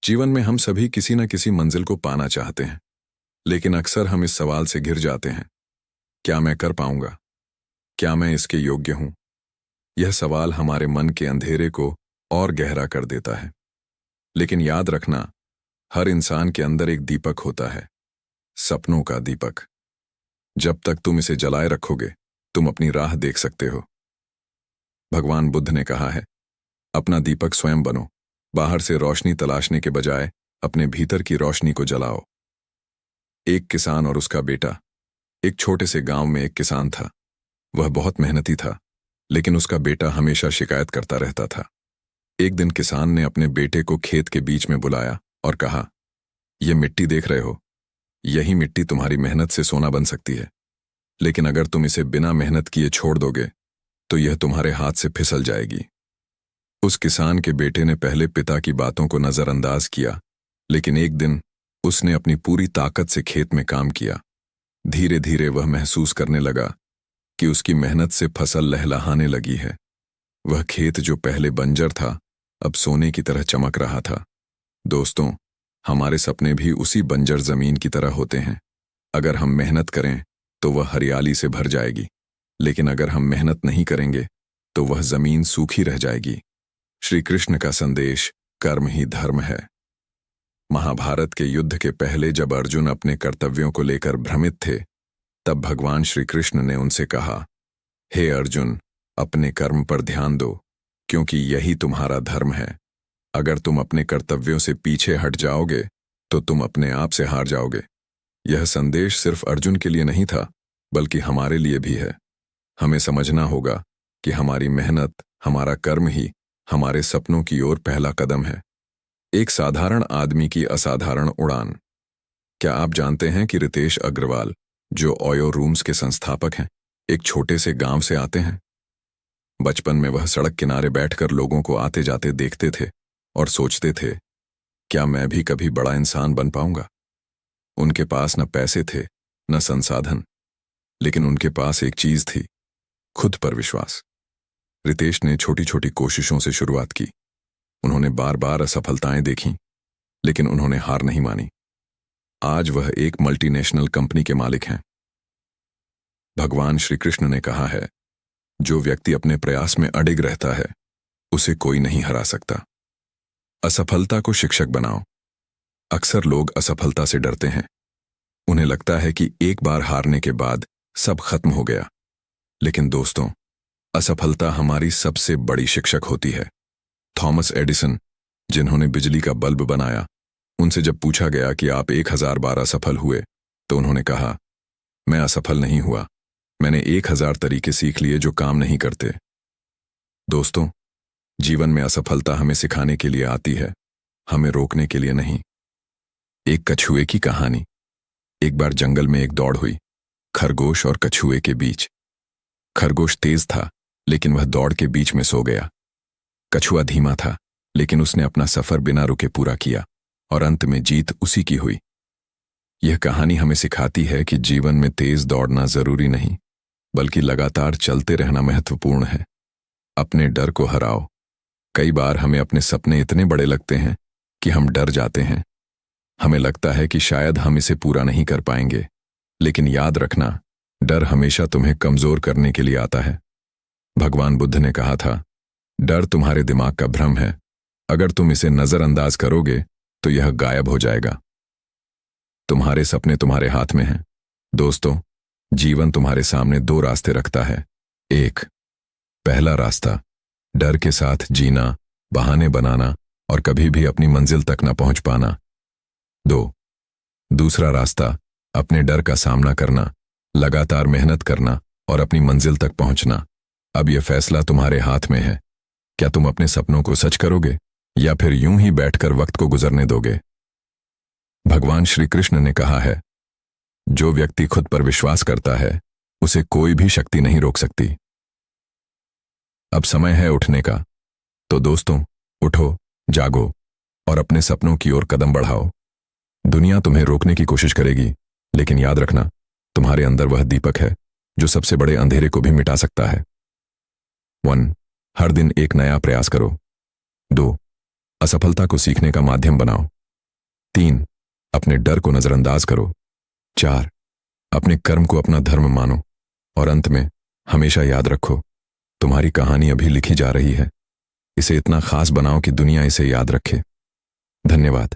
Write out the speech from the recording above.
जीवन में हम सभी किसी न किसी मंजिल को पाना चाहते हैं, लेकिन अक्सर हम इस सवाल से घिर जाते हैं, क्या मैं कर पाऊंगा? क्या मैं इसके योग्य हूं? यह सवाल हमारे मन के अंधेरे को और गहरा कर देता है। लेकिन याद रखना, हर इंसान के अंदर एक दीपक होता है, सपनों का दीपक। जब तक तुम इसे जलाए रखोगे, तुम अपनी राह देख सकते हो। भगवान बुद्ध ने कहा है, अपना दीपक स्वयं बनो। बाहर से रोशनी तलाशने के बजाय अपने भीतर की रोशनी को जलाओ। एक किसान और उसका बेटा। एक छोटे से गांव में एक किसान था। वह बहुत मेहनती था, लेकिन उसका बेटा हमेशा शिकायत करता रहता था। एक दिन किसान ने अपने बेटे को खेत के बीच में बुलाया और कहा, यह मिट्टी देख रहे हो? यही मिट्टी तुम्हारी मेहनत से सोना बन सकती है, लेकिन अगर तुम इसे बिना मेहनत किए छोड़ दोगे तो यह तुम्हारे हाथ से फिसल जाएगी। उस किसान के बेटे ने पहले पिता की बातों को नजरअंदाज किया, लेकिन एक दिन उसने अपनी पूरी ताकत से खेत में काम किया। धीरे धीरे वह महसूस करने लगा कि उसकी मेहनत से फसल लहलहाने लगी है। वह खेत जो पहले बंजर था, अब सोने की तरह चमक रहा था। दोस्तों, हमारे सपने भी उसी बंजर जमीन की तरह होते हैं। अगर हम मेहनत करें तो वह हरियाली से भर जाएगी, लेकिन अगर हम मेहनत नहीं करेंगे तो वह जमीन सूखी रह जाएगी। श्री कृष्ण का संदेश, कर्म ही धर्म है। महाभारत के युद्ध के पहले जब अर्जुन अपने कर्तव्यों को लेकर भ्रमित थे, तब भगवान श्री कृष्ण ने उनसे कहा, हे अर्जुन, अपने कर्म पर ध्यान दो, क्योंकि यही तुम्हारा धर्म है। अगर तुम अपने कर्तव्यों से पीछे हट जाओगे तो तुम अपने आप से हार जाओगे। यह संदेश सिर्फ अर्जुन के लिए नहीं था, बल्कि हमारे लिए भी है। हमें समझना होगा कि हमारी मेहनत, हमारा कर्म ही हमारे सपनों की ओर पहला कदम है। एक साधारण आदमी की असाधारण उड़ान। क्या आप जानते हैं कि रितेश अग्रवाल, जो ओयो रूम्स के संस्थापक हैं, एक छोटे से गांव से आते हैं? बचपन में वह सड़क किनारे बैठकर लोगों को आते जाते देखते थे और सोचते थे, क्या मैं भी कभी बड़ा इंसान बन पाऊंगा? उनके पास न पैसे थे, न संसाधन, लेकिन उनके पास एक चीज थी, खुद पर विश्वास। रितेश ने छोटी छोटी कोशिशों से शुरुआत की। उन्होंने बार बार असफलताएं देखीं, लेकिन उन्होंने हार नहीं मानी। आज वह एक मल्टीनेशनल कंपनी के मालिक हैं। भगवान श्री कृष्ण ने कहा है, जो व्यक्ति अपने प्रयास में अडिग रहता है, उसे कोई नहीं हरा सकता। असफलता को शिक्षक बनाओ। अक्सर लोग असफलता से डरते हैं। उन्हें लगता है कि एक बार हारने के बाद सब खत्म हो गया। लेकिन दोस्तों, असफलता हमारी सबसे बड़ी शिक्षक होती है। थॉमस एडिसन, जिन्होंने बिजली का बल्ब बनाया, उनसे जब पूछा गया कि आप 1000 बार असफल हुए, तो उन्होंने कहा, मैं असफल नहीं हुआ, मैंने 1000 तरीके सीख लिए जो काम नहीं करते। दोस्तों, जीवन में असफलता हमें सिखाने के लिए आती है, हमें रोकने के लिए नहीं। एक कछुए की कहानी। एक बार जंगल में एक दौड़ हुई, खरगोश और कछुए के बीच। खरगोश तेज था, लेकिन वह दौड़ के बीच में सो गया। कछुआ धीमा था, लेकिन उसने अपना सफर बिना रुके पूरा किया और अंत में जीत उसी की हुई। यह कहानी हमें सिखाती है कि जीवन में तेज दौड़ना जरूरी नहीं, बल्कि लगातार चलते रहना महत्वपूर्ण है। अपने डर को हराओ। कई बार हमें अपने सपने इतने बड़े लगते हैं कि हम डर जाते हैं। हमें लगता है कि शायद हम इसे पूरा नहीं कर पाएंगे, लेकिन याद रखना, डर हमेशा तुम्हें कमजोर करने के लिए आता है। भगवान बुद्ध ने कहा था, डर तुम्हारे दिमाग का भ्रम है। अगर तुम इसे नजरअंदाज करोगे तो यह गायब हो जाएगा। तुम्हारे सपने तुम्हारे हाथ में हैं। दोस्तों, जीवन तुम्हारे सामने 2 रास्ते रखता है। एक, पहला रास्ता, डर के साथ जीना, बहाने बनाना और कभी भी अपनी मंजिल तक न पहुंच पाना। 2, दूसरा रास्ता, अपने डर का सामना करना, लगातार मेहनत करना और अपनी मंजिल तक पहुंचना। अब यह फैसला तुम्हारे हाथ में है। क्या तुम अपने सपनों को सच करोगे या फिर यूं ही बैठकर वक्त को गुजरने दोगे? भगवान श्री कृष्ण ने कहा है, जो व्यक्ति खुद पर विश्वास करता है, उसे कोई भी शक्ति नहीं रोक सकती। अब समय है उठने का। तो दोस्तों, उठो, जागो और अपने सपनों की ओर कदम बढ़ाओ। दुनिया तुम्हें रोकने की कोशिश करेगी, लेकिन याद रखना, तुम्हारे अंदर वह दीपक है जो सबसे बड़े अंधेरे को भी मिटा सकता है। 1, हर दिन एक नया प्रयास करो। 2, असफलता को सीखने का माध्यम बनाओ। 3. अपने डर को नजरअंदाज करो। 4. अपने कर्म को अपना धर्म मानो। और अंत में हमेशा याद रखो, तुम्हारी कहानी अभी लिखी जा रही है। इसे इतना खास बनाओ कि दुनिया इसे याद रखे। धन्यवाद।